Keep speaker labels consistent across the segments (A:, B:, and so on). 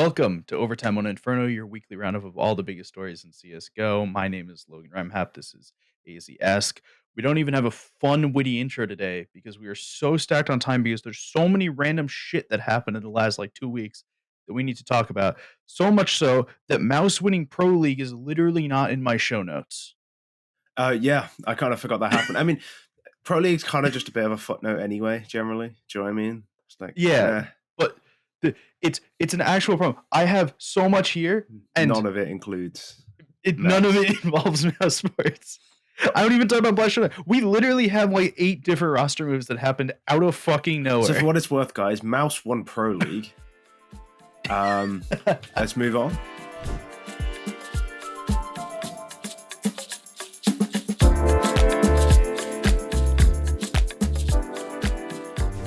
A: Welcome to Overtime on Inferno, your weekly roundup of all the biggest stories in CSGO. My name is Logan Remhap. This is AZ-esque. We don't even have a fun, witty intro today because we are so stacked on time because there's so many random shit that happened in the last 2 weeks that we need to talk about. So much so that MOUZ winning Pro League is literally not in my show notes.
B: Yeah, I kind of forgot that happened. I mean, Pro League's kind of just a bit of a footnote anyway, generally. Do you know what I mean? It's like,
A: Yeah, but it's an actual problem. I have so much here, and
B: none of it includes.
A: None of it involves MOUZ sports. I don't even talk about Black Showdown. We literally have 8 different roster moves that happened out of fucking nowhere.
B: So for what it's worth, guys, MOUZ won Pro League. Let's move on.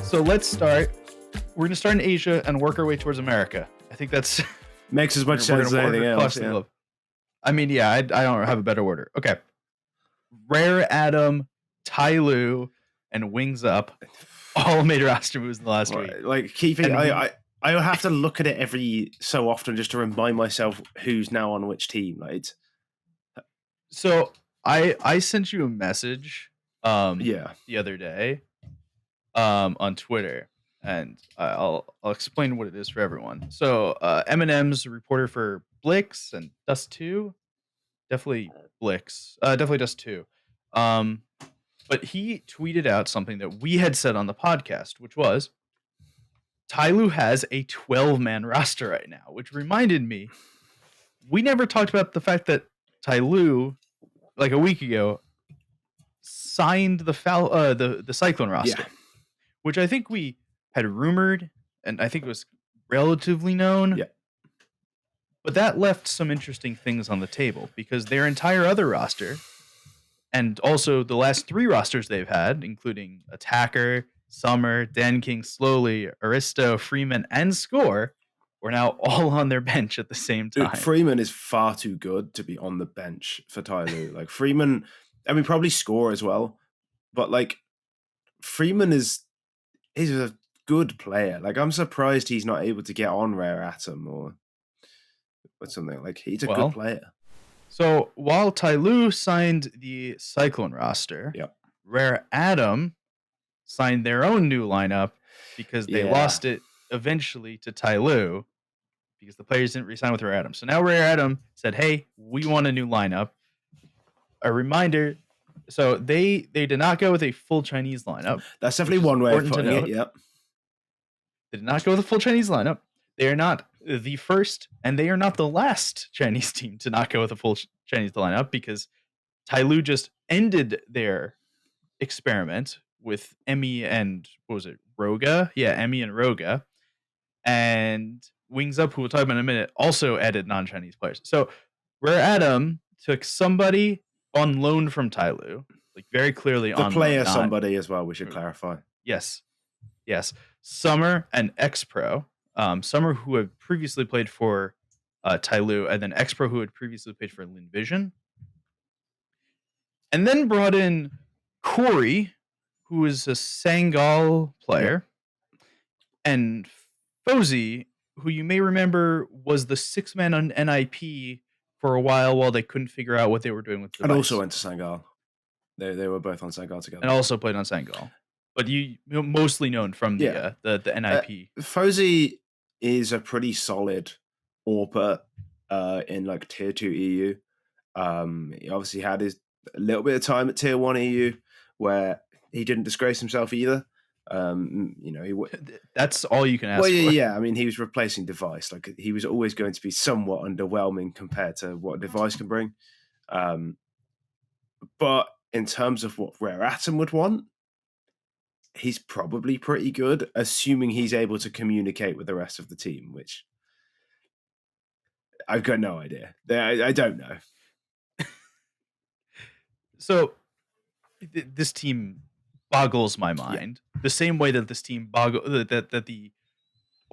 A: So let's start. We're going to start in Asia and work our way towards America. I think that's...
B: Makes as much sense as anything else. Yeah.
A: I mean, yeah, I don't have a better order. Okay. Rare Adam, Tyloo, and Wings Up all made roster moves in the last week.
B: Like, keeping... I have to look at it every so often just to remind myself who's now on which team.
A: So I sent you a message the other day on Twitter, and I'll explain what it is for everyone. So Eminem's a reporter for Blix and Dust 2. Definitely Blix. Definitely Dust 2. But he tweeted out something that we had said on the podcast, which was Tyloo has a 12-man roster right now, which reminded me, we never talked about the fact that Tyloo, like a week ago, signed the Cyclone roster, which I think we had rumored, and I think it was relatively known.
B: Yeah.
A: But that left some interesting things on the table because their entire other roster, and also the last 3 rosters they've had, including Attacker, Summer, Dan King, Slowly, Aristo, Freeman, and Score, were now all on their bench at the same time.
B: Dude, Freeman is far too good to be on the bench for Tyloo. Freeman, I mean, probably Score as well, but Freeman is a good player. I'm surprised he's not able to get on Rare Atom or something. He's a good player.
A: So while Tyloo signed the Cyclone roster, Rare Atom signed their own new lineup because they lost it eventually to Tyloo because the players didn't re-sign with Rare Atom. So now Rare Atom said, hey, we want a new lineup. A reminder, so they did not go with a full Chinese lineup.
B: That's definitely one way of putting it, yep.
A: They did not go with a full Chinese lineup. They are not the first, and they are not the last Chinese team to not go with a full Chinese lineup because Tyloo just ended their experiment with Emmy and, Roga? Yeah, Emmy and Roga. And Wings Up, who we'll talk about in a minute, also added non-Chinese players. So Rare Atom took somebody on loan from Tyloo, very clearly on loan.
B: The player somebody as well, we should clarify.
A: Yes. Summer and X-Pro. Summer, who had previously played for Tyloo, and then X-Pro, who had previously played for Linvision. And then brought in Corey, who is a Sangal player, and Fozy, who you may remember was the 6-man on NIP for a while they couldn't figure out what they were doing with the device.
B: And also went to Sangal. They were both on Sangal together.
A: And also played on Sangal. But you mostly known from the NIP.
B: Fozy is a pretty solid AWPer in Tier 2 EU. He obviously had a little bit of time at Tier 1 EU where he didn't disgrace himself either.
A: That's all you can ask
B: for.
A: Yeah.
B: I mean, he was replacing Device. He was always going to be somewhat underwhelming compared to what Device can bring. But in terms of what Rare Atom would want, he's probably pretty good, assuming he's able to communicate with the rest of the team, which I've got no idea. I don't know.
A: So this team boggles my mind the same way that this team that the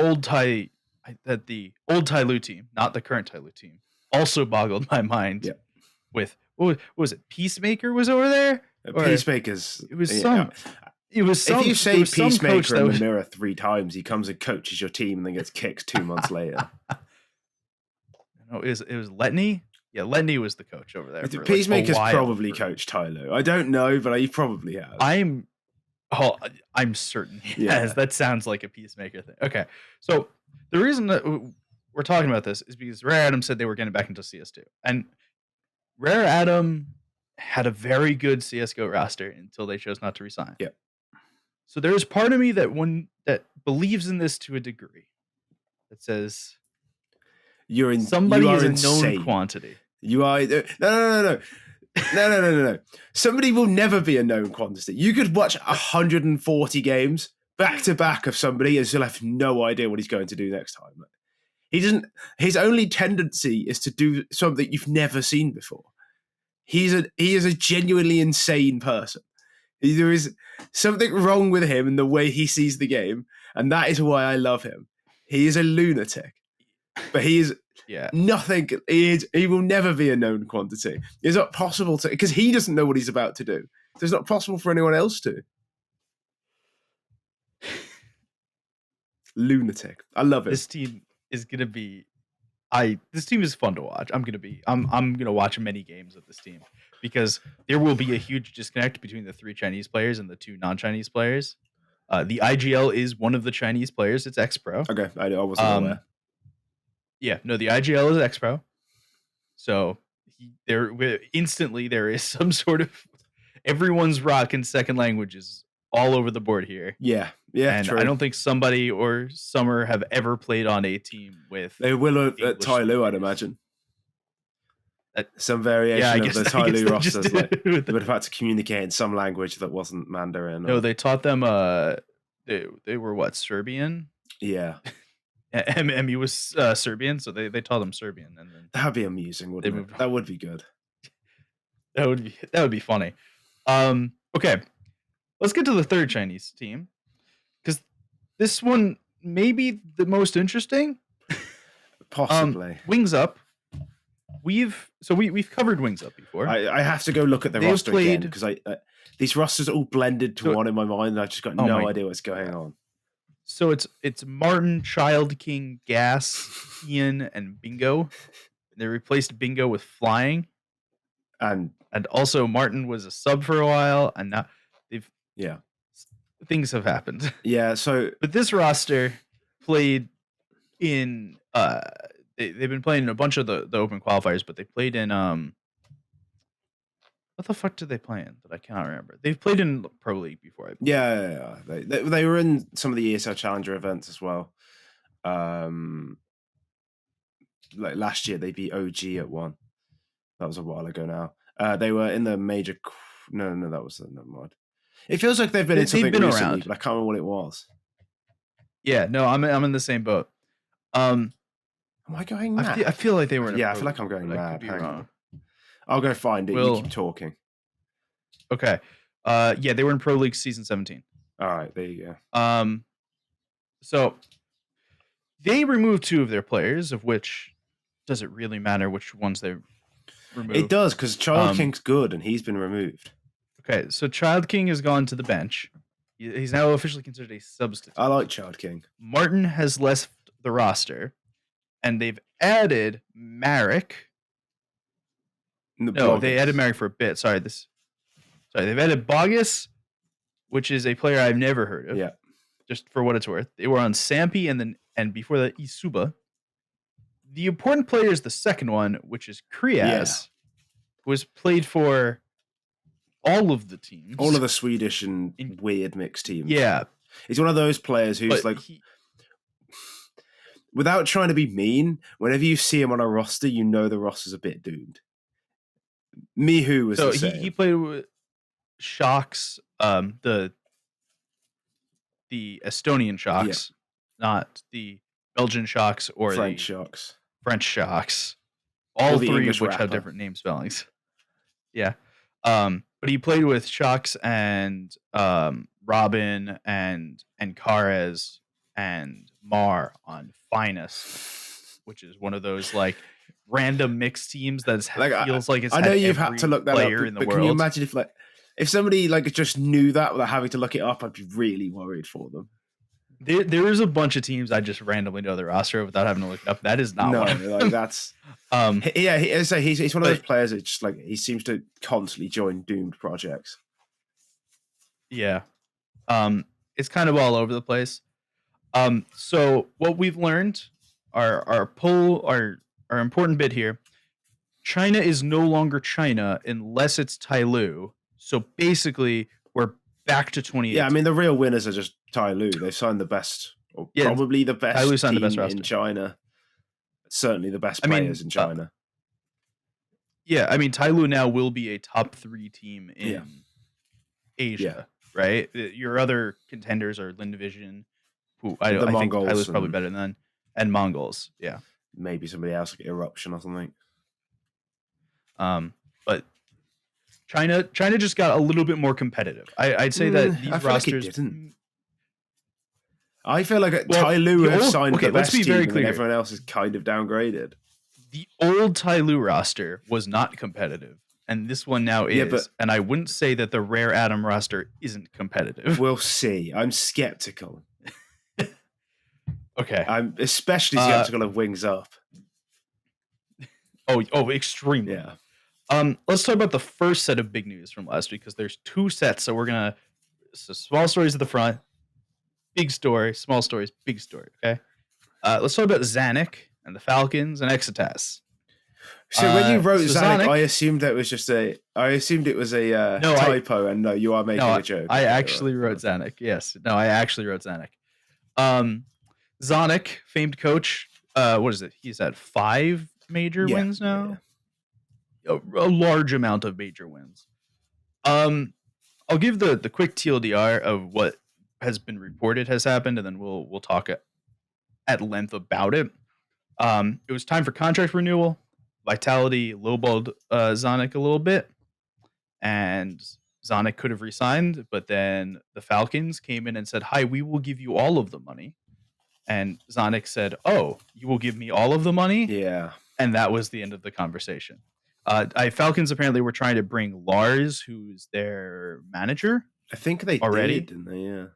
A: old Tyloo team, not the current Tyloo team, also boggled my mind with what was it? Peacemaker was over there.
B: Peacemaker's.
A: It was some. It was some,
B: if you say Peacemaker in the mirror 3 times, he comes and coaches your team and then gets kicked 2 months later.
A: No, it was Letney. Yeah, Letney was the coach over there.
B: Peacemaker's probably coached Tylo. I don't know, but he probably has.
A: I'm certain he has. That sounds like a Peacemaker thing. Okay, so the reason that we're talking about this is because Rare Adam said they were getting back into CS2, and Rare Adam had a very good CS:GO roster until they chose not to resign.
B: Yep.
A: So there's part of me that believes in this to a degree. That says somebody is a known quantity.
B: You are no. Somebody will never be a known quantity. You could watch 140 games back to back of somebody and still have no idea what he's going to do next time. He doesn't. His only tendency is to do something you've never seen before. He is a genuinely insane person. There is something wrong with him in the way he sees the game, and that is why I love him. He is a lunatic, but he is nothing. He will never be a known quantity. It's not possible to, because he doesn't know what he's about to do. So it's not possible for anyone else to. Lunatic. I love it.
A: This team is gonna be. This team is fun to watch. I'm gonna watch many games of this team because there will be a huge disconnect between the 3 Chinese players and the 2 non-Chinese players. The IGL is one of the Chinese players. It's X-Pro.
B: Okay, I wasn't aware.
A: Yeah, no, the IGL is X-Pro. So there is some sort of everyone's rocking second languages all over the board here.
B: Yeah,
A: and
B: true.
A: I don't think somebody or Summer have ever played on a team with.
B: They will at Tyloo, I'd imagine. Some variation of the Tyloo rosters. They would have had to communicate in some language that wasn't Mandarin.
A: No, they taught them. They were what, Serbian?
B: Yeah.
A: MU was Serbian, so they taught them Serbian, and then
B: that'd be amusing, wouldn't it? That would be good.
A: That would be funny. Okay, let's get to the third Chinese team, because this one may be the most interesting.
B: Possibly.
A: Wings Up. We've covered Wings Up before.
B: I have to go look at the roster again because these rosters are all blended to one in my mind, and I've just got no idea what's going on.
A: So it's Martin, Child King, Gas, Ian, and Bingo. They replaced Bingo with Flying, and also Martin was a sub for a while, and now things have happened.
B: Yeah. So,
A: but this roster played in they've been playing in a bunch of the open qualifiers, but they played in what the fuck did they play in that I can't remember? They've played in Pro League before. I believe.
B: Yeah. They were in some of the ESL Challenger events as well. Like last year, they beat OG at one. That was a while ago now. They were in the major. No, that was never mind. It feels like they've been in something recently, around. But I can't remember what it was.
A: Yeah, no, I'm in the same boat.
B: Am I going mad?
A: I feel like they were.
B: I feel like I'm going mad. Hang on. I'll go find it. You keep talking.
A: Okay. Yeah, they were in Pro League season 17.
B: All right, there you go.
A: So they removed 2 of their players, of which does it really matter which ones they removed?
B: It does, because Child King's good and he's been removed.
A: Okay, so Child King has gone to the bench. He's now officially considered a substitute.
B: I like Child King.
A: Martin has left the roster, and they've added Marek. No, they added Marek for a bit. Sorry, they've added Bogus, which is a player I've never heard of.
B: Yeah.
A: Just for what it's worth. They were on Sampi and before that Isuba. The important player is the second one, which is Kriaz, who has played for all of the teams.
B: All of the Swedish and weird mixed teams.
A: Yeah.
B: He's one of those players who's without trying to be mean, whenever you see him on a roster, you know the roster's a bit doomed. Mihu was the same.
A: He played with Shocks, the Estonian Shocks, not the Belgian Shocks or
B: French Shocks.
A: French Shocks. All 3 of which have different name spellings. Yeah. But he played with Shocks and Robin and Karez and Mar on Finest, which is one of those like random mixed teams that feels like it's.
B: I know you've had to look that up, but can you imagine if somebody just knew that without having to look it up? I'd be really worried for them.
A: There is a bunch of teams I just randomly know the roster without having to look it up. That is not one.
B: Like that's. Yeah, he's one of those players that just like he seems to constantly join doomed projects.
A: Yeah, it's kind of all over the place. So what we've learned, our important bit here, China is no longer China unless it's Tyloo. So basically, we're back to 2018.
B: Yeah, I mean the real winners are just Tyloo. They've signed the best, or probably the best
A: Tyloo signed
B: team
A: the best roster
B: in China. Certainly the best players in China.
A: Yeah, I mean Tyloo now will be a top 3 team in Asia, right? Your other contenders are Lin Division, who I think Tyloo's probably better than, and Mongols. Yeah,
B: maybe somebody else like Eruption or something.
A: But China just got a little bit more competitive. I'd say that these rosters
B: didn't. I feel like Tyloo have signed the best team, and everyone else is kind of downgraded.
A: The old Tyloo roster was not competitive, and this one now is. And I wouldn't say that the Rare Atom roster isn't competitive.
B: We'll see. I'm skeptical.
A: Okay.
B: I'm especially skeptical of Wings Up.
A: Oh, extremely.
B: Yeah.
A: Let's talk about the first set of big news from last week, because there's 2 sets. So we're gonna small stories at the front, big story, small stories, big story. Okay. Let's talk about Zonic and the Falcons and Exitas.
B: So when you wrote Zonic, I assumed it was a typo, and no, you are making a joke.
A: I actually wrote Zonic. Yes. No, I actually wrote Zonic. Zonic, famed coach. What is it? He's at 5 major wins now. Yeah. A large amount of major wins. I'll give the quick TLDR of what has been reported has happened, and then we'll talk at length about it. It was time for contract renewal. Vitality lowballed Zonic a little bit, and Zonic could have resigned, but then the Falcons came in and said, "Hi, we will give you all of the money." And Zonic said, "Oh, you will give me all of the money?"
B: Yeah.
A: And that was the end of the conversation. Falcons apparently were trying to bring Lars, who's their manager.
B: I think they did, didn't they? Yeah.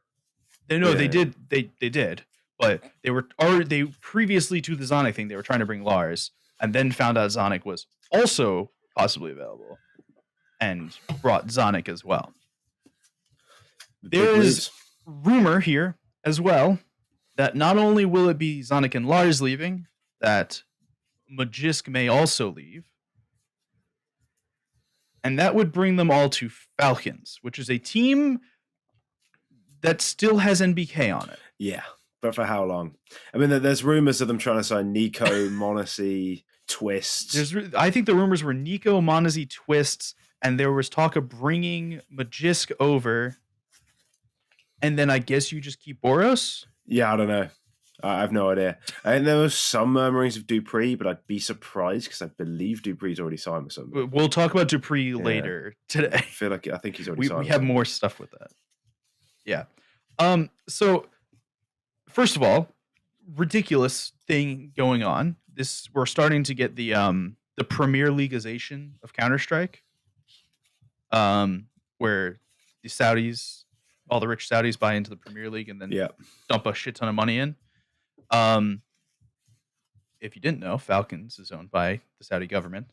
A: They did. They did. But they previously to the Zonic thing, they were trying to bring Lars, and then found out Zonic was also possibly available, and brought Zonic as well. There is rumor here as well that not only will it be Zonic and Lars leaving, that Magisk may also leave. And that would bring them all to Falcons, which is a team that still has NBK on it.
B: Yeah, but for how long? I mean, there's rumors of them trying to sign Nico, Monacy, Twists.
A: I think the rumors were Nico, Monacy, Twists, and there was talk of bringing Magisk over. And then I guess you just keep Boros?
B: Yeah, I don't know. I have no idea. I think there was some murmurings of Dupree, but I'd be surprised because I believe Dupree's already signed with somebody.
A: We'll talk about Dupree later today.
B: I think he's already signed.
A: We have more stuff with that. Yeah. So first of all, ridiculous thing going on. We're starting to get the Premier Leagueization of Counter-Strike. Where the Saudis, all the rich Saudis buy into the Premier League and then dump a shit ton of money in. If you didn't know, Falcons is owned by the Saudi government.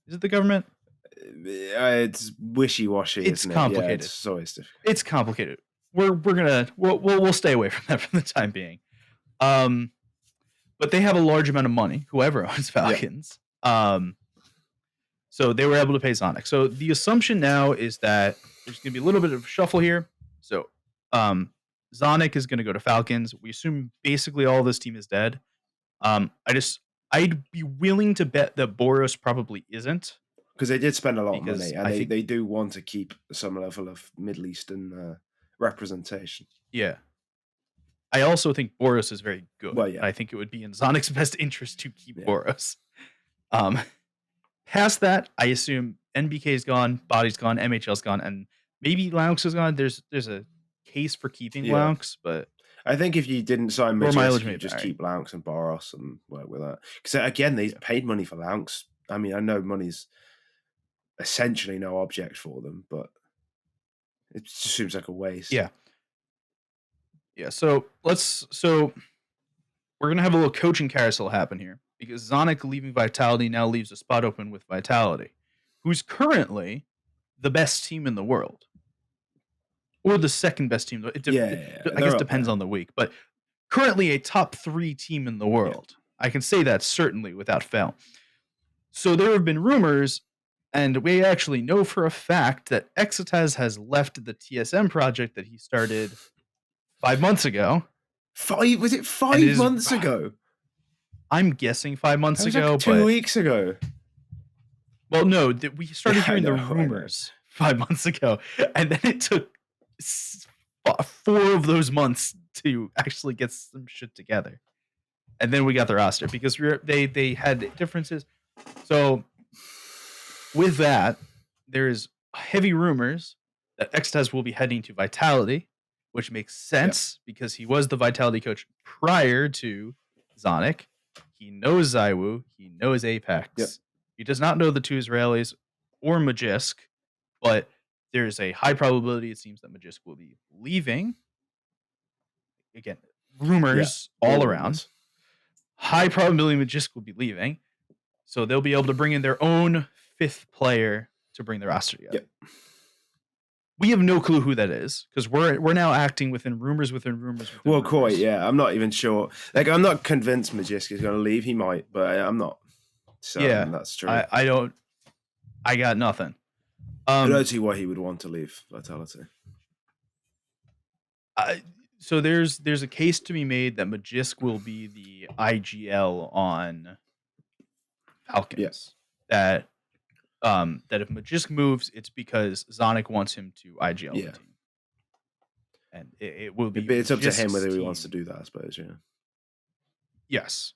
A: Is it the government?
B: It's wishy-washy.
A: It's complicated.
B: Yeah, it's always difficult.
A: It's complicated. We'll stay away from that for the time being. But they have a large amount of money. Whoever owns Falcons. So they were able to pay Zonic. So the assumption now is that there's going to be a little bit of shuffle here. So Zonic is going to go to Falcons. We assume basically all this team is dead. I'd be willing to bet that Boros probably isn't.
B: Because they did spend a lot of money, and they do want to keep some level of Middle Eastern representation.
A: Yeah. I also think Boros is very good.
B: Well, yeah.
A: I think it would be in Zonic's best interest to keep Boros. Past that, I assume NBK's gone, Body's gone, MHL's gone, and maybe Laux is gone. There's a case for keeping Laux, but
B: I think if you didn't sign Magisk, you just keep Laux and Boros and work with that. Because again, they paid money for Laux. I mean, I know money's essentially no object for them, but it just seems like a waste.
A: Yeah. So we're gonna have a little coaching carousel happen here. because Zonic leaving Vitality now leaves a spot open with Vitality, who's currently the best team in the world. Or the second best team. I guess depends on the week, but currently a top 3 team in the world. Yeah. I can say that certainly without fail. So there have been rumors, and we actually know for a fact that Exitaz has left the TSM project that he started 5 months ago.
B: Was it 5 months ago?
A: I'm guessing 5 months ago.
B: Like 2 weeks ago.
A: Well, no, we started hearing the rumors 5 months ago, and then it took 4 of those months to actually get some shit together. And then we got the roster because they had differences. So with that, there's heavy rumors that Exitaz will be heading to Vitality, which makes sense because he was the Vitality coach prior to Zonic. He knows Zywoo. He knows Apeks.
B: Yep.
A: He does not know the 2 Israelis or Magisk, but there's a high probability it seems that Magisk will be leaving. Again, rumors all around. High probability Magisk will be leaving. So they'll be able to bring in their own 5th player to bring the roster together. Yep. We have no clue who that is because we're now acting within rumors.
B: Well, quite, yeah. I'm not even sure. Like, I'm not convinced Magisk is going to leave. He might, but I'm not certain that's true.
A: I got nothing.
B: I don't see why he would want to leave Vitality.
A: So there's a case to be made that Magisk will be the IGL on Falcons.
B: Yes.
A: That if Magisk moves, it's because Zonic wants him to IGL the team. And it will be.
B: It's up to him whether he wants to do that, I suppose. Yeah.
A: Yes.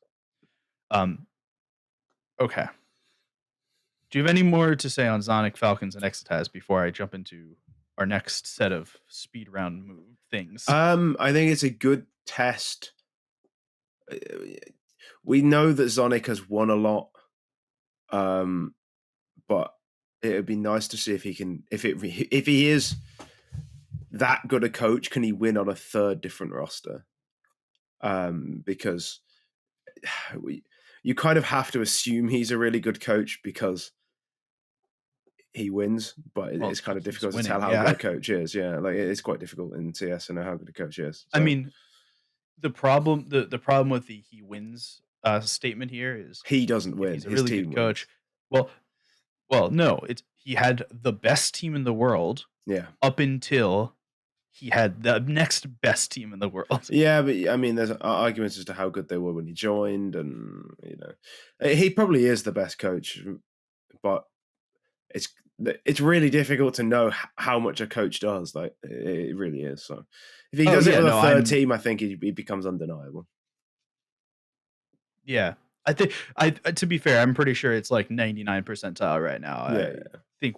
A: Okay. Do you have any more to say on Zonic, Falcons, and Exitaz before I jump into our next set of speed round move things?
B: I think it's a good test. We know that Zonic has won a lot, but it would be nice to see if he can. If he is that good a coach, can he win on a 3rd different roster? Because you kind of have to assume he's a really good coach because he wins, but it's kind of difficult to tell how good a coach is. Yeah, like it's quite difficult in CS to know how good a coach is.
A: So. I mean, the problem with the he wins statement here is
B: he doesn't win.
A: He's a really good coach. Well, no, he had the best team in the world.
B: Yeah,
A: up until he had the next best team in the world.
B: Yeah, but I mean, there's arguments as to how good they were when he joined, and he probably is the best coach, but it's really difficult to know how much a coach does. Like it really is. So if he does it with a 3rd team, I think he becomes undeniable.
A: Yeah, I think to be fair, I'm pretty sure it's like 99 percentile right now.
B: Yeah.
A: I think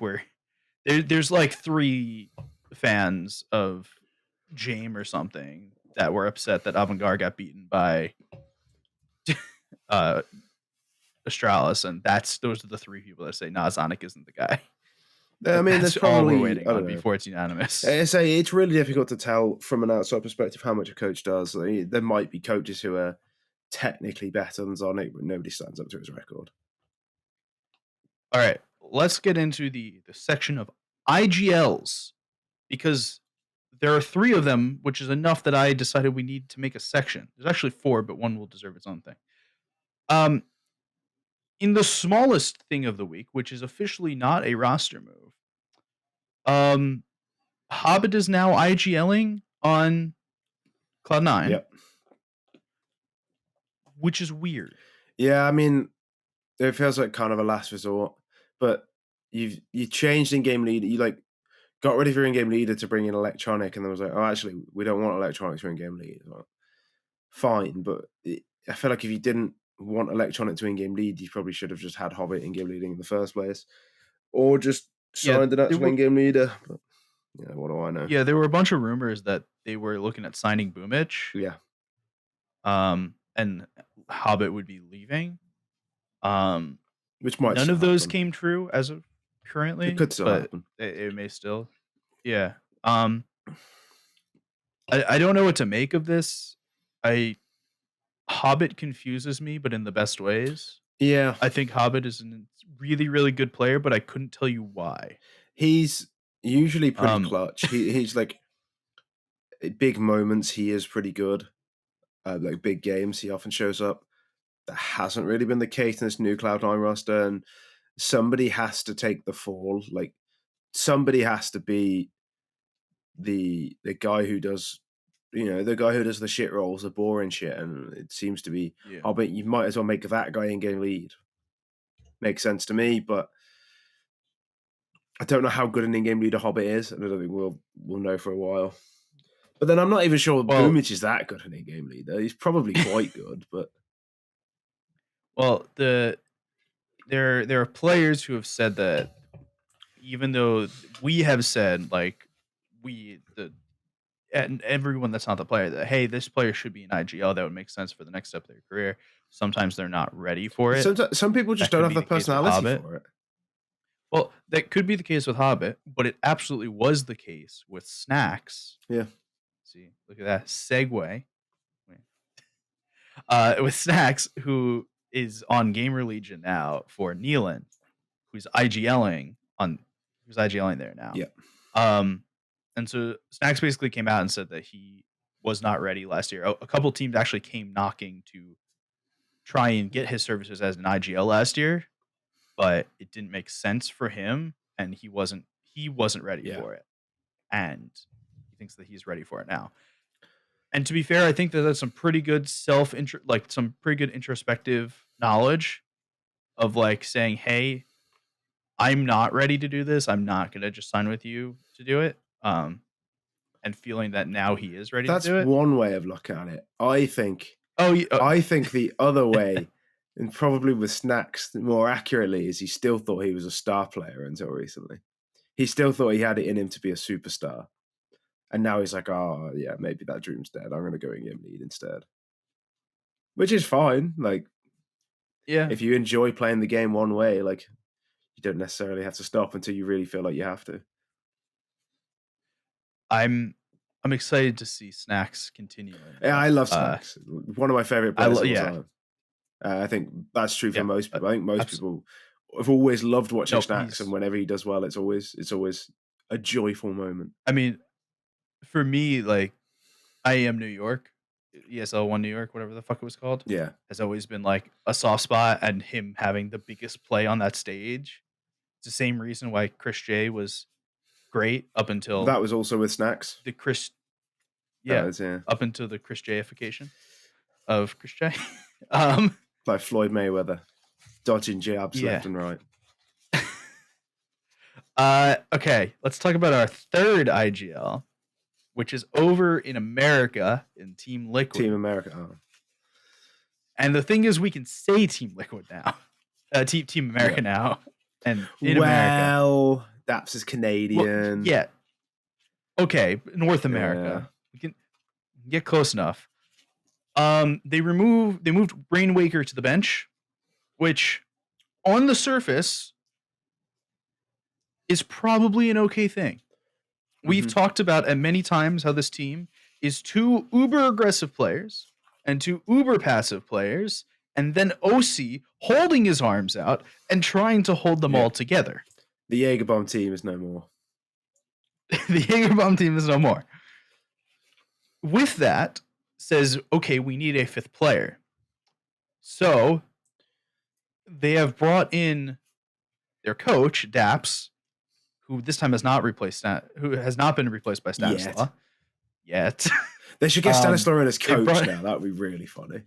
A: there's like 3 fans of Jame or something that were upset that Avantgarde got beaten by Astralis, and those are the 3 people that say, nah, Zonic isn't the guy.
B: I mean, that's probably
A: all we're waiting on before it's unanimous.
B: I say it's really difficult to tell from an outside perspective how much a coach does. There might be coaches who are technically better than Zonic, but nobody stands up to his record.
A: All right, let's get into the section of IGLs, because there are 3 of them, which is enough that I decided we need to make a section. There's actually 4, but one will deserve its own thing. In the smallest thing of the week, which is officially not a roster move, Hobbit is now IGLing on Cloud9.
B: Yep.
A: Which is weird.
B: Yeah, I mean, it feels like kind of a last resort, but you changed in-game leader. You got rid of your in-game leader to bring in Electronic, and then was like, oh, actually, we don't want Electronic to in-game lead. Like, fine, but I feel like if you didn't want Electronic to in-game lead, you probably should have just had Hobbit in-game leading in the first place, or just signed an actual in-game leader. But, what do I know?
A: Yeah, there were a bunch of rumors that they were looking at signing Boomich.
B: Yeah.
A: And Hobbit would be leaving.
B: Which might
A: none of those came true as of currently.
B: It could still happen.
A: It may still. Yeah. I don't know what to make of this. Hobbit confuses me, but in the best ways.
B: Yeah.
A: I think Hobbit is a really, really good player, but I couldn't tell you why.
B: He's usually pretty clutch. He's like big moments. He is pretty good. Like big games, he often shows up. That hasn't really been the case in this new Cloud9 roster, and somebody has to take the fall. Like somebody has to be the guy who does, the guy who does the shit rolls, the boring shit, and it seems to be Hobbit. You might as well make that guy in-game lead. Makes sense to me, but I don't know how good an in-game leader Hobbit is, and I don't think we'll know for a while. But then I'm not even sure Boomich is that good an in-game leader. He's probably quite good, but
A: there are players who have said that, even though we have said and everyone that's not the player that, hey, this player should be an IGL, that would make sense for the next step of their career. Sometimes they're not ready for it.
B: Some people just don't have the personality for it.
A: Well, that could be the case with Hobbit, but it absolutely was the case with Snacks.
B: Yeah.
A: See, look at that segue. With Snacks, who is on Gamer Legion now for Nealon, who's IGLing there now.
B: Yeah.
A: And so Snacks basically came out and said that he was not ready last year. A couple teams actually came knocking to try and get his services as an IGL last year, but it didn't make sense for him, and he wasn't ready for it. And he thinks that he's ready for it now. And to be fair, I think that that's some pretty good some pretty good introspective knowledge of saying, hey, I'm not ready to do this. I'm not going to just sign with you to do it. And feeling that now he is ready to do it.
B: That's one way of looking at it. I think the other way, and probably with Snacks more accurately, is he still thought he was a star player until recently. He still thought he had it in him to be a superstar. And now he's like, oh, yeah, maybe that dream's dead. I'm going to go in-game lead instead. Which is fine. If you enjoy playing the game one way, you don't necessarily have to stop until you really feel like you have to.
A: I'm excited to see Snacks continuing.
B: Yeah, I love Snacks. One of my favorite players of all time. I think that's true for most people. I think most people have always loved watching Snacks, and whenever he does well, it's always a joyful moment.
A: I mean, for me, I Am New York, ESL 1 New York, whatever the fuck it was called, has always been a soft spot, and him having the biggest play on that stage. It's the same reason why Chris J was great up until
B: that was also with Snacks.
A: Up until the Chris J-ification of Chris J.
B: Like Floyd Mayweather, dodging jabs left and right.
A: Okay, let's talk about our third IGL, which is over in America in Team Liquid.
B: Team America. Oh.
A: And the thing is, we can say Team Liquid now. Team America now. And in America.
B: Daps is Canadian.
A: Well, okay, North America. We can get close enough. They moved Brainwaker to the bench, which on the surface is probably an okay thing. We've talked about many times how this team is 2 uber aggressive players and 2 uber passive players, and then OC holding his arms out and trying to hold them all together.
B: The Jagerbomb team is no more.
A: The Jagerbomb team is no more. With that, says, okay, we need a 5th player. So they have brought in their coach, Daps, who this time has not been replaced by Stanislaw. Yet.
B: They should get Stanislaw in as coach now. That would be really funny.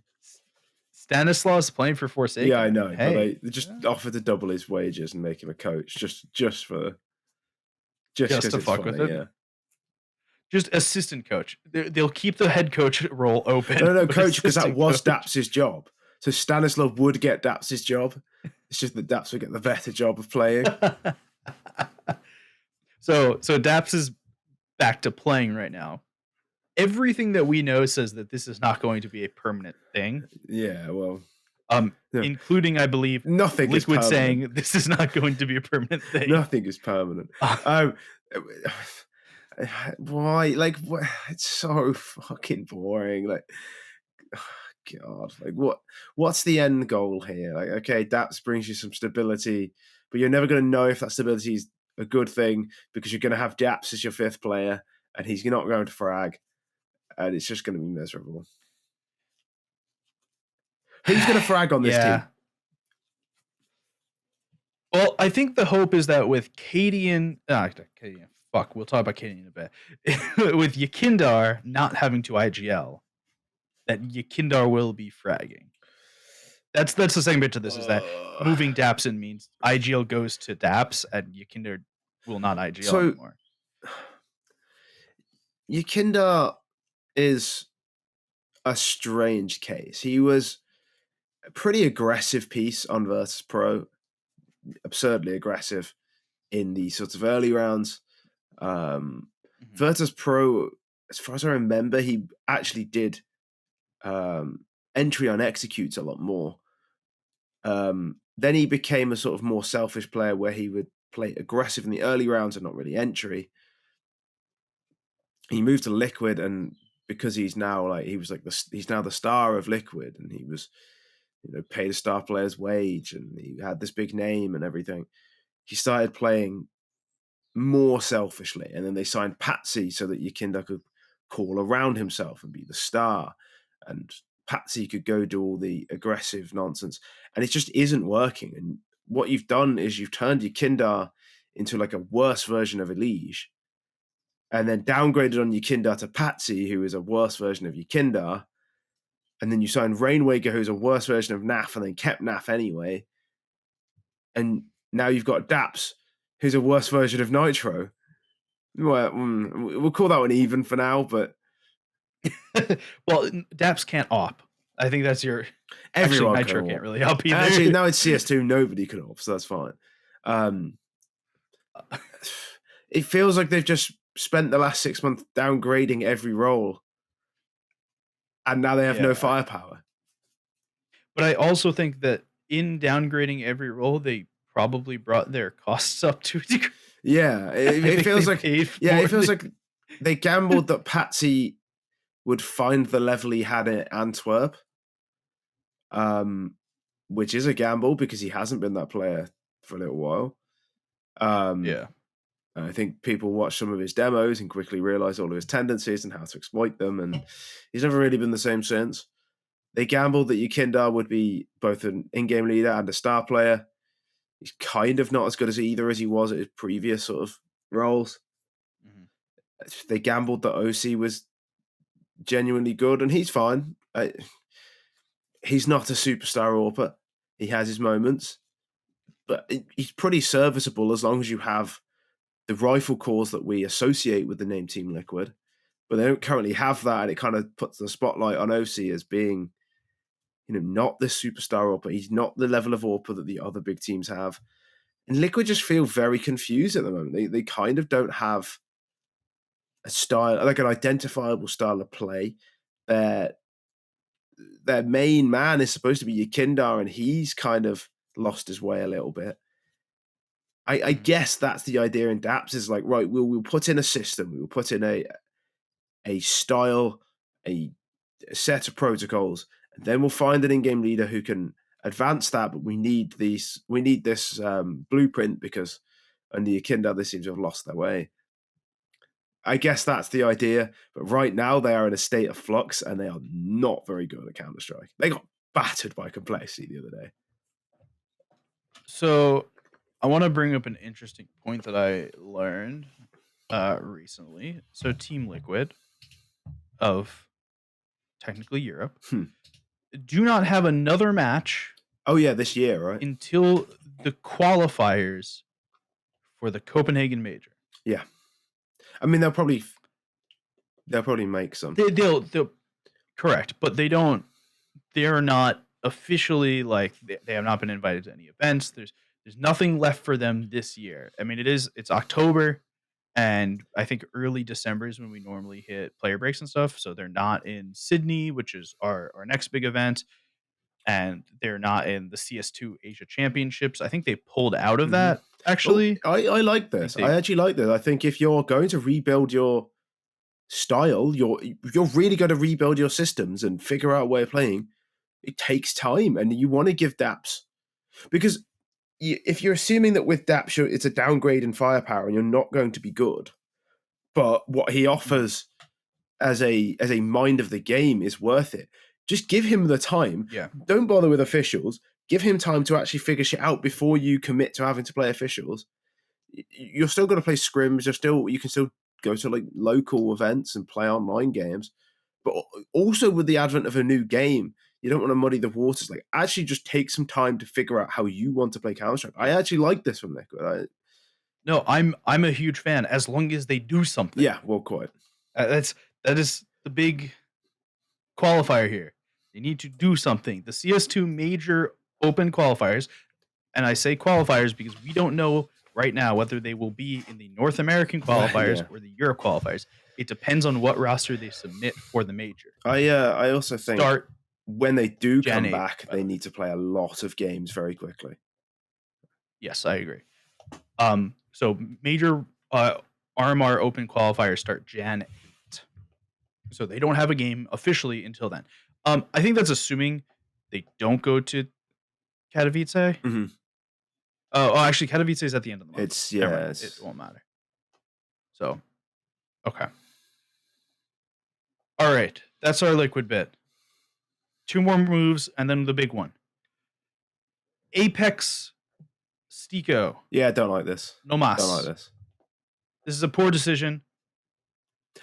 A: Stanislaw is playing for Forsaken.
B: Yeah, I know. Hey, but they just offered to double his wages and make him a coach just to
A: fuck with it. Yeah. Just assistant coach. They'll keep the head coach role open.
B: No, coach, because that was Daps' job. So Stanislaw would get Daps' job. It's just that Daps would get the better job of playing.
A: So Daps is back to playing right now. Everything that we know says that this is not going to be a permanent thing.
B: Yeah, well,
A: including, I believe,
B: nothing
A: Liquid saying this is not going to be a permanent thing.
B: Nothing is permanent. Why? It's so fucking boring. God, like what's the end goal here? Like, okay, Daps brings you some stability, but you're never going to know if that stability is a good thing because you're going to have Daps as your 5th player, and he's not going to frag, and it's just going to be miserable. Who's going to frag on this team?
A: Well, I think the hope is that with cadiaN, we'll talk about cadiaN in a bit. With Yekindar not having to IGL, that Yekindar will be fragging. That's the second bit to this, is that moving Daps in means IGL goes to Daps and Yekindar will not IGL anymore.
B: Yekindar is a strange case. He was a pretty aggressive piece on Virtus Pro, absurdly aggressive in the sort of early rounds. Virtus Pro, as far as I remember, he actually did entry on executes a lot more. Then he became a sort of more selfish player where he would play aggressive in the early rounds and not really entry. He moved to Liquid, and because he's now he's now the star of Liquid, and he was, paid a star player's wage, and he had this big name and everything. He started playing more selfishly, and then they signed Patsy so that Yekindar could call around himself and be the star, and Patsy could go do all the aggressive nonsense, and it just isn't working. And what you've done is you've turned Yekindar into like a worse version of Elige, and then downgraded on Yekindar to Patsy, who is a worse version of Yekindar, and then you signed Rainwaker, who's a worse version of Naf, and then kept Naf anyway, and now you've got Daps, who's a worse version of Nitro. Well, we'll call that one even for now, but
A: well, Daps can't op. I think that's your.
B: Everyone
A: Nitro can't really help either.
B: Actually, now it's CS2, nobody can op, so that's fine. It feels like they've just spent the last 6 months downgrading every role, and now they have no firepower.
A: But I also think that in downgrading every role, they probably brought their costs up to a degree.
B: Yeah, it feels like like they gambled that Patsy would find the level he had at Antwerp, which is a gamble because he hasn't been that player for a little while. I think people watch some of his demos and quickly realize all of his tendencies and how to exploit them, and he's never really been the same since. They gambled that Yekindar would be both an in-game leader and a star player. He's kind of not as good as either as he was at his previous sort of roles. They gambled that OC was genuinely good, and he's fine. He's not a superstar AWPer. He has his moments, but he's pretty serviceable as long as you have the rifle cores that we associate with the name Team Liquid. But they don't currently have that, and it kind of puts the spotlight on OC as being, not the superstar AWPer. He's not the level of AWPer that the other big teams have. And Liquid just feel very confused at the moment. They kind of don't have a style, like an identifiable style of play. Their main man is supposed to be Yekindar, and he's kind of lost his way a little bit. I guess that's the idea in Daps, is like, right, we'll put in a system, we'll put in a style, a set of protocols, and then we'll find an in-game leader who can advance that, but we need this blueprint because under Yekindar they seem to have lost their way. I guess that's the idea, but right now they are in a state of flux, and they are not very good at Counter-Strike. They got battered by Complexity the other day.
A: So I want to bring up an interesting point that I learned recently. So Team Liquid of technically Europe do not have another match.
B: Oh yeah, this year, right?
A: Until the qualifiers for the Copenhagen Major.
B: Yeah, I mean they'll probably make some.
A: They'll correct, but they don't. They are not officially, like, they have not been invited to any events. There's nothing left for them this year. I mean, it's October, and I think early December is when we normally hit player breaks and stuff. So they're not in Sydney, which is our next big event, and they're not in the CS2 Asia Championships. I think they pulled out of that, actually.
B: I like this. I actually like this. I think if you're going to rebuild your style, you're really going to rebuild your systems and figure out a way of playing. It takes time, and you want to give Daps, because if you're assuming that with Daps it's a downgrade in firepower and you're not going to be good, but what he offers as a mind of the game is worth it. Just give him the time.
A: Yeah.
B: Don't bother with officials. Give him time to actually figure shit out before you commit to having to play officials. You're still going to play scrims. You can still go to like local events and play online games. But also with the advent of a new game, you don't want to muddy the waters. Like, actually just take some time to figure out how you want to play Counter-Strike. I actually like this from Liquid.
A: No, I'm a huge fan as long as they do something.
B: Yeah, well, quite.
A: That is the big qualifier here. They need to do something. The CS2 major open qualifiers, and I say qualifiers because we don't know right now whether they will be in the North American qualifiers or the Europe qualifiers. It depends on what roster they submit for the major.
B: I also think when they do come back, they need to play a lot of games very quickly.
A: Yes, I agree. So major RMR open qualifiers start Jan 8. So they don't have a game officially until then. I think that's assuming they don't go to Katowice.
B: Mm-hmm.
A: Oh, actually, Katowice is at the end of the month.
B: It
A: won't matter. So, okay. All right, that's our Liquid bit. 2 more moves, and then the big one. Apeks STYKO.
B: Yeah, I don't like this.
A: No mas.
B: Don't like this.
A: This is a poor decision.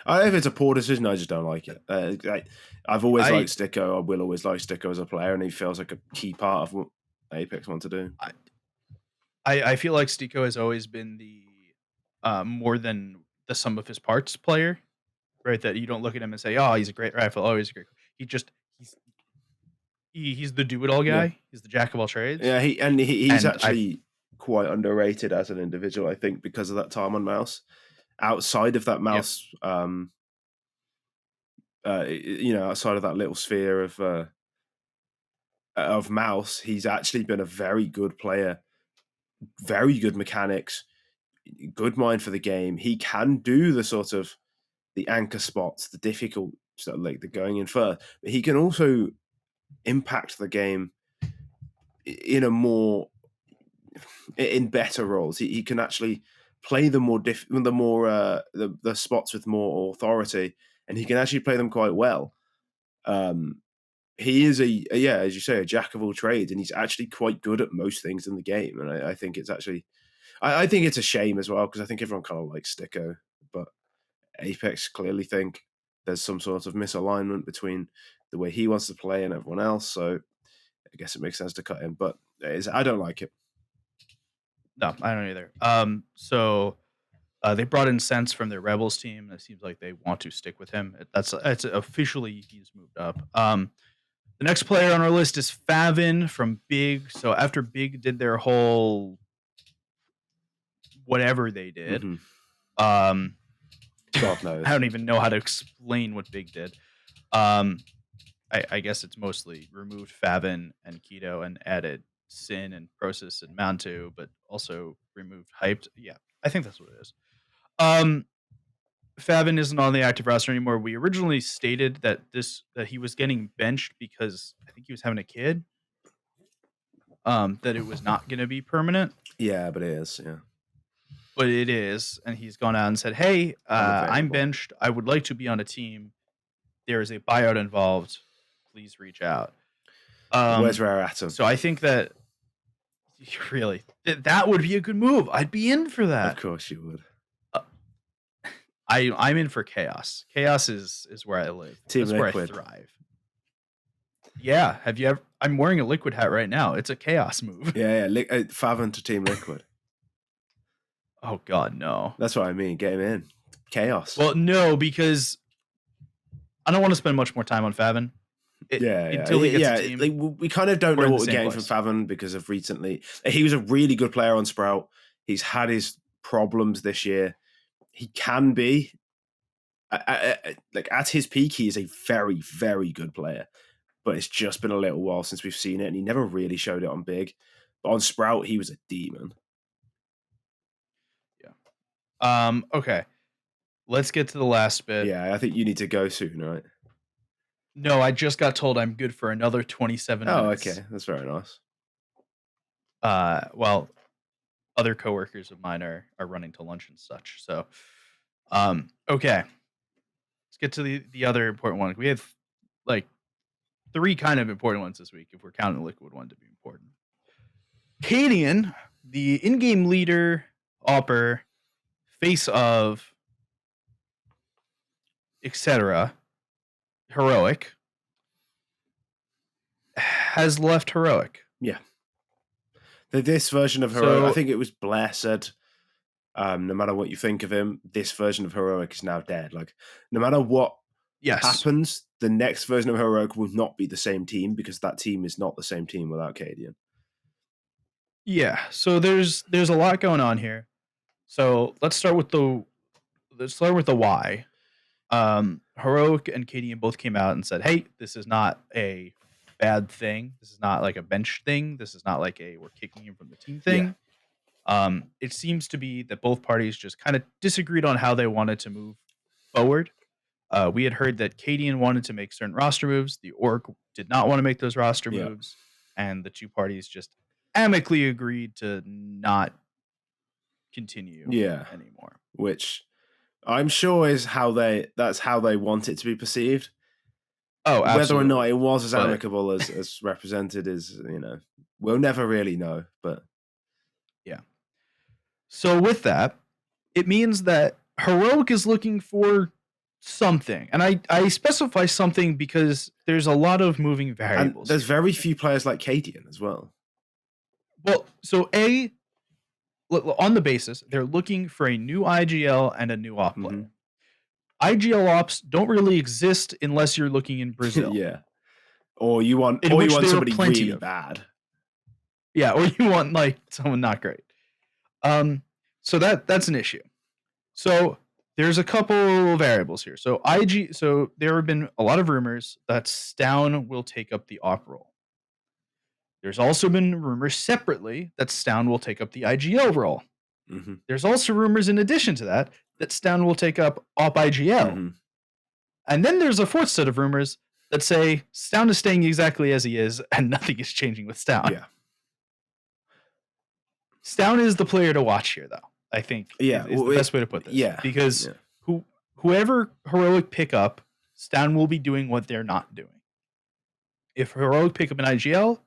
B: If it's a poor decision, I just don't like it. I've always liked STYKO. I will always like STYKO as a player, and he feels like a key part of what Apeks want to do.
A: I feel like STYKO has always been the more than the sum of his parts player, right? That you don't look at him and say, "Oh, he's a great rifle. Oh, he's a great." He's the do-it-all guy. Yeah. He's the jack of all trades.
B: Yeah, he's actually quite underrated as an individual, I think, because of that time on MOUZ. Outside of that MOUZ, outside of that little sphere of MOUZ, he's actually been a very good player, very good mechanics, good mind for the game. He can do the sort of the anchor spots, the difficult, like the going in first, but he can also impact the game in better roles. He can actually play the the spots with more authority, and he can actually play them quite well. He is as you say, a jack of all trades, and he's actually quite good at most things in the game. And I think it's actually, I think it's a shame as well, because I think everyone kind of likes STYKO, but Apeks clearly think there's some sort of misalignment between the way he wants to play and everyone else. So I guess it makes sense to cut him, but I don't like it.
A: No, I don't either. So they brought in Sense from their Rebels team. It seems like they want to stick with him. It's officially he's moved up. The next player on our list is faveN from Big. So after Big did their whole whatever they did,
B: God knows.
A: I don't even know how to explain what Big did. I guess it's mostly removed faveN and Keto and added Sin and Process and Mantu, but also removed Hyped. Yeah, I think that's what it is. faveN isn't on the active roster anymore. We originally stated that he was getting benched because I think he was having a kid. That it was not going to be permanent.
B: Yeah, but it is. Yeah,
A: but it is, and he's gone out and said, "Hey, I'm benched. I would like to be on a team. There is a buyout involved. Please reach out."
B: Where's Rare Atom?
A: So I think that really that would be a good move. I'd be in for that.
B: Of course you would.
A: I'm in for Chaos. Chaos is where I live.
B: Team
A: That's
B: Liquid.
A: where I thrive. Yeah. Have you ever? I'm wearing a Liquid hat right now. It's a Chaos move.
B: Yeah. faveN to Team Liquid.
A: Oh God, no.
B: That's what I mean. Get him in. Chaos.
A: Well, no, because I don't want to spend much more time on faveN. Until he gets a team.
B: We kind of don't know what we're getting from faveN because of recently. He was a really good player on Sprout. He's had his problems this year. He can be, like at his peak, he is a very, very good player. But it's just been a little while since we've seen it, and he never really showed it on Big. But on Sprout, he was a demon.
A: Yeah. Okay. let's get to the last bit.
B: Yeah, I think you need to go soon, right?
A: No, I just got told I'm good for another 27 minutes.
B: Oh, okay. That's very nice.
A: Well, other coworkers of mine are running to lunch and such. So, okay. Let's get to the other important one. We have like 3 kind of important ones this week if we're counting the liquid one to be important. cadiaN, the in-game leader, AWPer, face of, etc., Heroic, has left Heroic.
B: Yeah. This version of Heroic, I think it was Blair said, no matter what you think of him, this version of Heroic is now dead. Like, no matter what happens, the next version of Heroic will not be the same team because that team is not the same team without cadiaN.
A: Yeah, so there's a lot going on here. So let's start with the why. Heroic and cadiaN both came out and said, "Hey, this is not a bad thing. This is not like a bench thing. This is not like a we're kicking him from the team thing." Yeah. It seems to be that both parties just kind of disagreed on how they wanted to move forward. We had heard that cadiaN wanted to make certain roster moves. The org did not want to make those roster moves, and the 2 parties just amicably agreed to not continue anymore.
B: Which I'm sure is that's how they want it to be perceived.
A: Oh, absolutely.
B: Whether or not it was as amicable as represented is, we'll never really know. But
A: yeah. So with that, it means that Heroic is looking for something. And I specify something because there's a lot of moving variables.
B: And there's very few players like cadiaN as well.
A: Well, so on the basis, they're looking for a new IGL and a new op player. IGL ops don't really exist unless you're looking in Brazil.
B: Yeah. Or you want somebody really bad.
A: Yeah, or you want like someone not great. So that's an issue. So there's a couple variables here. So there have been a lot of rumors that Stown will take up the op role. There's also been rumors separately that Stown will take up the IGL role. Mm-hmm. There's also rumors in addition to that Stown will take up op IGL. Mm-hmm. And then there's a 4th set of rumors that say Stown is staying exactly as he is and nothing is changing with Stown.
B: Yeah.
A: Stown is the player to watch here, though, I think.
B: Yeah.
A: Is the best way to put this.
B: Yeah.
A: Because whoever Heroic pick up, Stown will be doing what they're not doing. If Heroic pick up an IGL,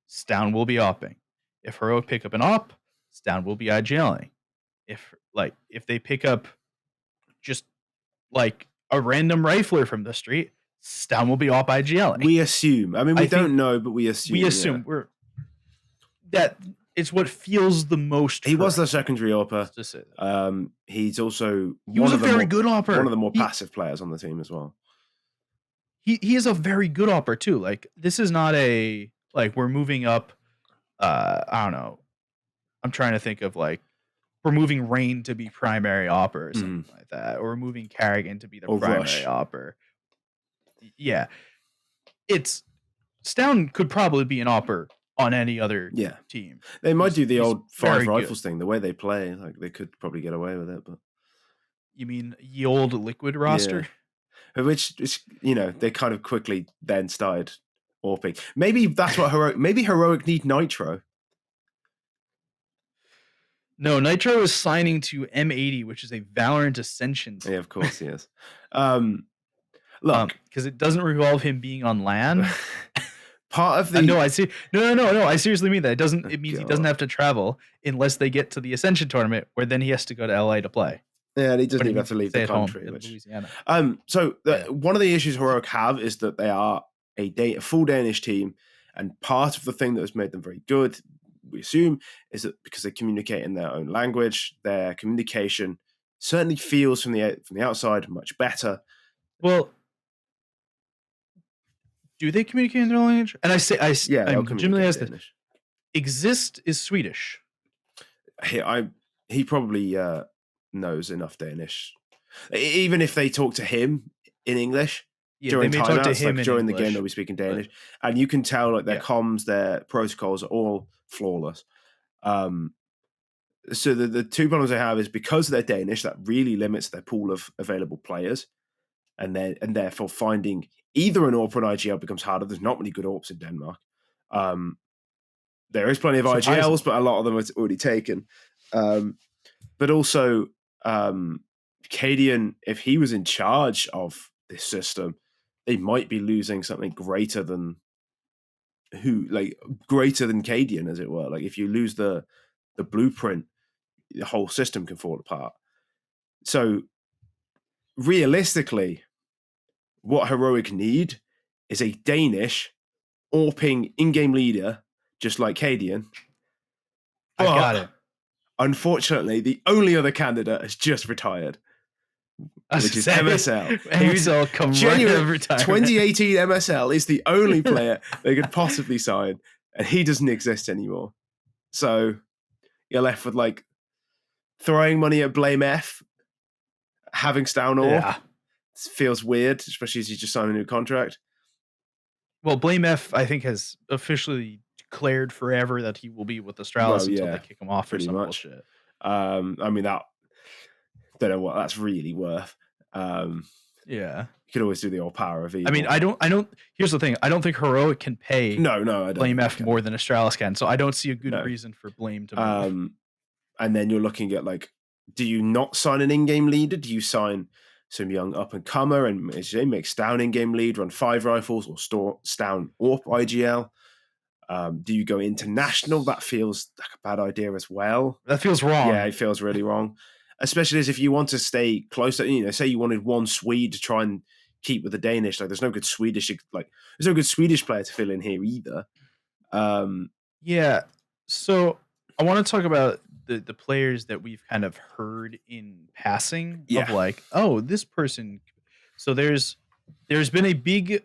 A: Stown will be opping. If Heroic pick up an op, Stown will be IGLing. If they pick up just like a random rifler from the street, Stown will be op IGLing.
B: We assume. I mean, we don't know, but we assume.
A: We assume that it's what feels the most.
B: He was the secondary opper. He's also
A: was a very good opper.
B: One of the more passive players on the team as well.
A: He is a very good opper too. Like, this is not a we're moving up. I don't know. I'm trying to think of we're moving Rain to be primary opper or something like that, or we're moving Carrigan to be the primary opper. Yeah, Stown could probably be an opper on any other team.
B: They might do the old 5 rifles thing, the way they play. Like, they could probably get away with it. But
A: you mean the old liquid roster?
B: Yeah. Which they kind of quickly then started AWPing. Maybe that's what Heroic need Nitro.
A: No, Nitro is signing to M80, which is a Valorant Ascension team.
B: Yeah, of course he is.
A: Look, because it doesn't involve him being on LAN.
B: Part of the
A: no, I see. No, I seriously mean that. It means he doesn't have to travel unless they get to the Ascension tournament, where then he has to go to LA to play.
B: Yeah, and he doesn't even have to leave the country.
A: Louisiana.
B: One of the issues Heroic have is that they are a full Danish team, and part of the thing that has made them very good, we assume, is that because they communicate in their own language, their communication certainly feels from the outside much better.
A: Well, do they communicate in their own language? And I'm legitimately asked this. Exist is Swedish.
B: He probably knows enough Danish, even if they talk to him in English.
A: Yeah, during they may talk to him
B: during
A: the
B: game, they'll be speaking Danish, and you can tell their comms, their protocols are all flawless. So the two problems they have is because they're Danish, that really limits their pool of available players, and therefore finding either an AWP or an IGL becomes harder. There's not many good AWPs in Denmark. There is plenty of IGLs, but a lot of them are already taken. But also, cadiaN, if he was in charge of this system, they might be losing something greater than cadiaN, as it were. Like if you lose the blueprint, the whole system can fall apart. So realistically, what Heroic need is a Danish AWPing in-game leader, just like cadiaN.
A: I got it.
B: Unfortunately, the only other candidate has just retired, which is MSL.
A: MSL come right every time.
B: 2018 MSL is the only player they could possibly sign, and he doesn't exist anymore. So you're left with like throwing money at Blame F, having Stown AWP. Yeah. Feels weird, especially as you just signed a new contract.
A: Well, Blame F, I think, has officially declared forever that he will be with Astralis until they kick him off for some bullshit.
B: I mean, that don't know what that's really worth.
A: Yeah,
B: you could always do the all power of evil.
A: I mean, I don't. Here's the thing: I don't think Heroic can pay.
B: No, I don't
A: Blame F more than Astralis can. So I don't see a good reason for Blame to move.
B: And then you're looking at like, do you not sign an in-game leader? Do you sign some young up-and-comer and make Stown in-game lead, run 5 rifles, or Stown AWP IGL? Do you go international? That feels like a bad idea as well.
A: That feels wrong.
B: Yeah, it feels really wrong. Especially as if you want to stay close to, say you wanted one Swede to try and keep with the Danish. Like, there's no good Swedish player to fill in here either.
A: Yeah. So I want to talk about the players that we've kind of heard in passing of like, oh, this person. So there's been a big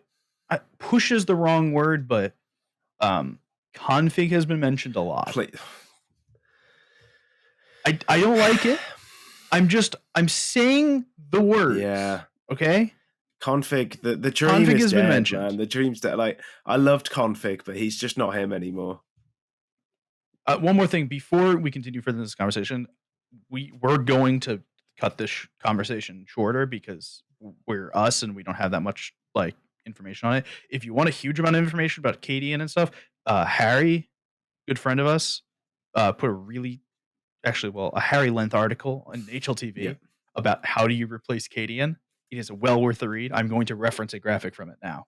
A: push is the wrong word, but config has been mentioned a lot. I don't like it. I'm saying the word.
B: Yeah.
A: Okay.
B: Config, the dream config has been mentioned. Man. The dream's dead. Like, I loved config, but he's just not him anymore.
A: One more thing before we continue further in this conversation, we're going to cut this conversation shorter because we're us and we don't have that much like information on it. If you want a huge amount of information about cadiaN and stuff, Harry, good friend of us, put a Harry length article on HLTV about how do you replace cadiaN. It is well worth the read. I'm going to reference a graphic from it now,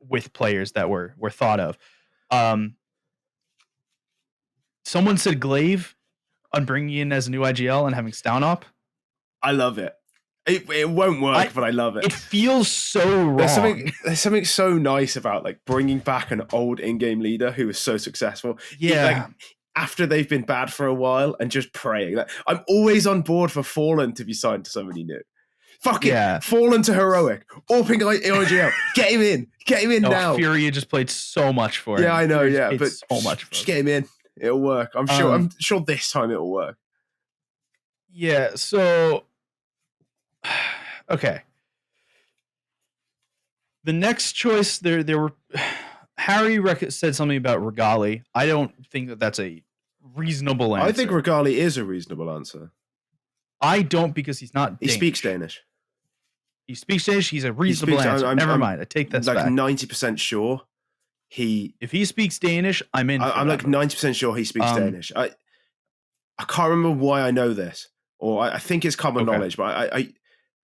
A: with players that were thought of. Someone said Glaive on bringing in as a new IGL and having Stown up.
B: I love it. It won't work, but I love it.
A: It feels so wrong.
B: There's something so nice about like bringing back an old in-game leader who was so successful.
A: Yeah.
B: After they've been bad for a while and just praying. Like, I'm always on board for faveN to be signed to somebody new. Fuck it. faveN to Heroic. AWPing IGL. Get him in now.
A: Fury just played so much for him.
B: Yeah, I know, but
A: so much
B: just get him in. It'll work. I'm sure this time it'll work.
A: Yeah, so okay. The next choice there were Harry said something about Regali. I don't think that that's a reasonable answer.
B: I think Regali is a reasonable answer.
A: I don't, because he's not Danish.
B: He speaks Danish.
A: He speaks Danish. He's a reasonable answer. Never mind. I take that back.
B: I'm like 90% sure
A: if he speaks Danish, I'm in.
B: I'm like 90% sure he speaks Danish. I can't remember why I know this, or I think it's common knowledge, but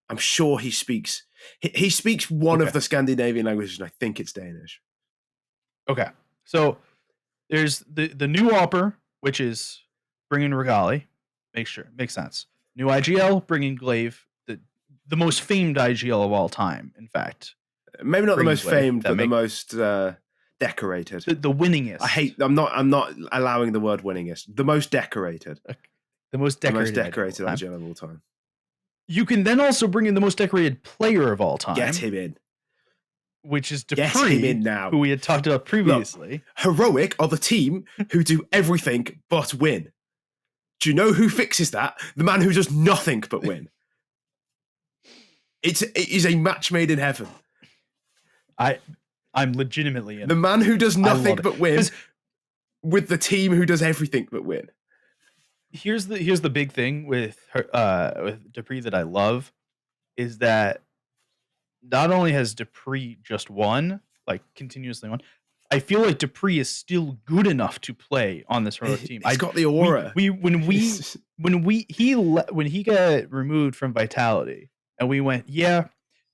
B: I'm sure he speaks. He speaks one of the Scandinavian languages, and I think it's Danish.
A: Okay, so there's the new AWPer, which is bringing Regali. Makes sense. New IGL, bringing Glaive, the most famed IGL of all time. In fact,
B: maybe not the most famed, but the most decorated.
A: The winningest.
B: I'm not allowing the word winningest. The most decorated.
A: The most decorated
B: IGL of all time.
A: You can then also bring in the most decorated player of all time.
B: Get him in.
A: Which is Dupree, who we had talked about previously.
B: Look, Heroic are the team who do everything but win. Do you know who fixes that? The man who does nothing but win. It is a match made in heaven.
A: I'm legitimately in.
B: The man who does nothing but win with the team who does everything but win.
A: here's the big thing with with Dupree that I love is that not only has Dupree just won, like continuously won, I feel like Dupree is still good enough to play on this heroic team.
B: He's got the aura.
A: When he got removed from Vitality, and we went, yeah,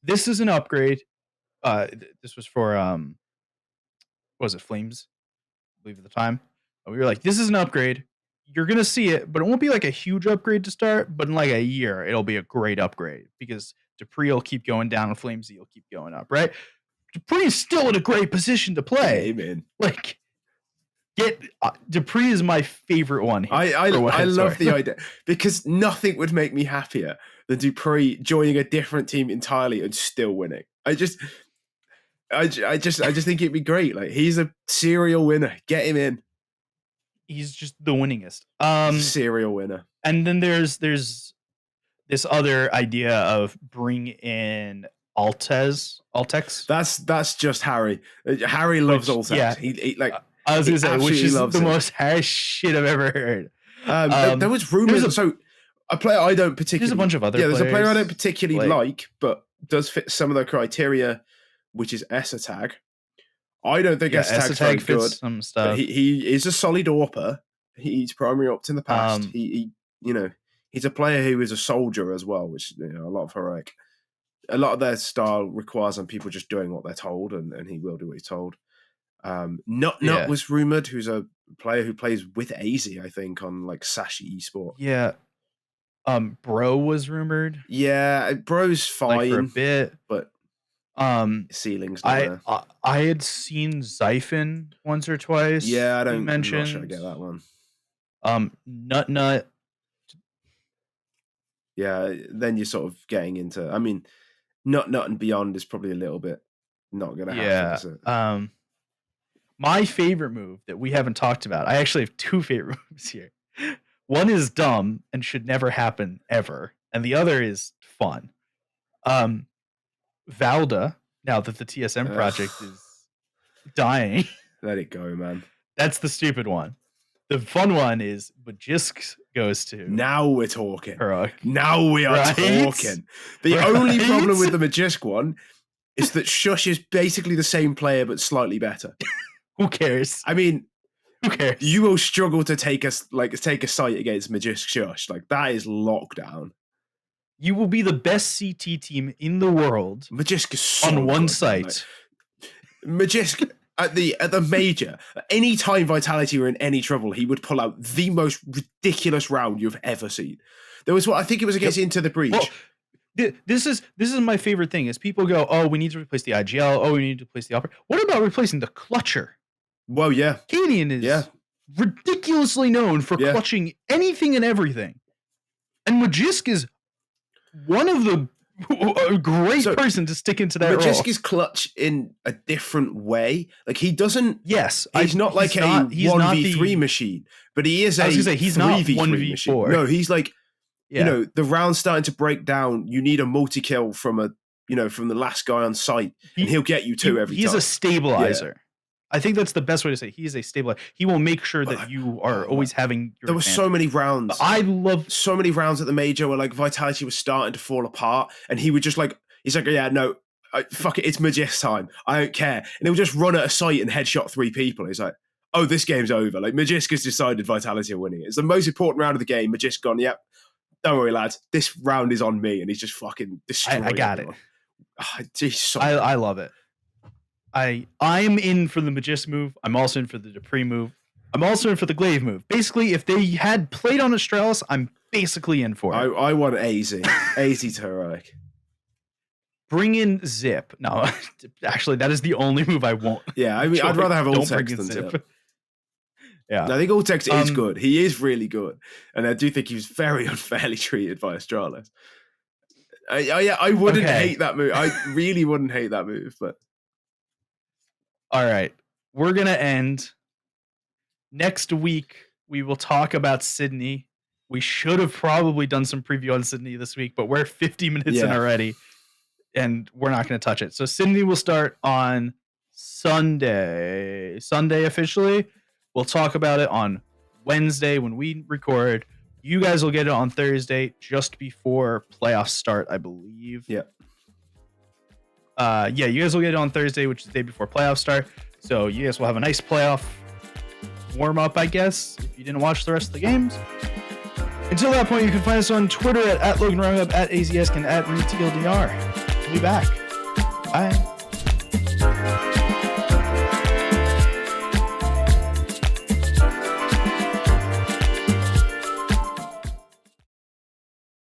A: this is an upgrade. This was for what was it, Flames, I believe at the time. And we were like, this is an upgrade. You're gonna see it, but it won't be like a huge upgrade to start. But in like a year, it'll be a great upgrade because Dupree will keep going down and Flamesy will keep going up, right? Dupree is still in a great position to play.
B: Amen.
A: Like, Dupree is my favorite one.
B: I love the idea because nothing would make me happier than Dupree joining a different team entirely and still winning. I just think it'd be great. Like, he's a serial winner. Get him in.
A: He's just the winningest.
B: Serial winner.
A: And then there's this other idea of bring in Altex.
B: That's just Harry. Harry loves Altex.
A: Yeah,
B: he like.
A: I was gonna say, which is the most Harry shit I've ever heard.
B: There was rumors. So a player I don't particularly.
A: There's a bunch of other.
B: Yeah, there's a player I don't particularly like, but does fit some of the criteria, which is STYKO. I don't think STYKO's very good.
A: Some stuff.
B: He is a solid AWPer. He's primary opt in the past. He he's a player who is a soldier as well, which a lot of heroic. A lot of their style requires on people just doing what they're told, and he will do what he's told. Nut was rumored, who's a player who plays with AZ, I think, on like Sashi Esport.
A: Yeah. Bro was rumored.
B: Yeah, Bro's fine
A: like for a bit,
B: but ceilings.
A: I had seen Zyphon once or twice.
B: Yeah, I'm not sure I get that one.
A: Nut.
B: Yeah, then you're sort of getting into. I mean, Nut and beyond is probably a little bit not going to happen.
A: Yeah. My favorite move that we haven't talked about. I actually have two favorite moves here. One is dumb and should never happen ever, and the other is fun. Valda, now that the TSM project is dying.
B: Let it go, man.
A: That's the stupid one. The fun one is Magisk goes to.
B: Now we're talking.
A: Heroic.
B: Now we are talking. The only problem with the Magisk one is that Shush is basically the same player but slightly better.
A: Who cares?
B: I mean,
A: who cares?
B: You will struggle to take a sight against Magisk Shush. Like, that is lockdown.
A: You will be the best CT team in the world.
B: Magisk is so
A: on one
B: good,
A: site.
B: Magisk at the major, any time Vitality were in any trouble, he would pull out the most ridiculous round you've ever seen. There was I think it was against Into the Breach.
A: Well, this is my favorite thing is people go, oh, we need to replace the IGL. Oh, we need to replace the Opera. What about replacing the clutcher?
B: Well, yeah.
A: cadiaN is ridiculously known for clutching anything and everything. And Magisk is one of the great person to stick into that role.
B: Magisk is clutch in a different way. Like, he doesn't...
A: Yes.
B: He's not like a 1v3 machine, but he is
A: he's not 1v4
B: machine. No, he's like... You know, the round's starting to break down. You need a multi-kill from from the last guy on site, and he'll get you two every time.
A: He's a stabilizer. Yeah. I think that's the best way to say it. He is a stabilizer. He will make sure that you are always having your
B: There were so many rounds.
A: I love
B: so many rounds at the major where like Vitality was starting to fall apart, and he would just he's like, yeah, no, fuck it, it's Magisk time. I don't care. And he'll just run at a site and headshot 3 people. He's like, oh, this game's over. Like, Magisk has decided Vitality are winning. It's the most important round of the game. Magisk gone, yep. Don't worry, lads. This round is on me, and he's just fucking destroying
A: I got
B: everyone.
A: it. I love it. I'm in for the Magisk move. I'm also in for the Dupree move. I'm also in for the Glaive move. Basically, if they had played on Astralis, I'm basically in for it.
B: I want AZ. AZ to heroic.
A: Bring in Zip. No, actually, that is the only move I won't.
B: Yeah, I mean, I'd rather have Altex than Zip.
A: Yeah,
B: I think Altex is good. He is really good, and I do think he was very unfairly treated by Astralis. I wouldn't hate that move. I really wouldn't hate that move. But
A: all right, we're gonna end. Next week we will talk about Sydney. We should have probably done some preview on Sydney this week, but we're 50 minutes in already, and we're not going to touch it. So Sydney will start on Sunday officially. We'll talk about it on Wednesday when we record. You guys will get it on Thursday, just before playoffs start, I believe.
B: Yeah.
A: You guys will get it on Thursday, which is the day before playoffs start. So you guys will have a nice playoff warm-up, I guess, if you didn't watch the rest of the games. Until that point, you can find us on Twitter at LoganRoundup, at AZSkin, at ReTLDR. We'll be back. Bye.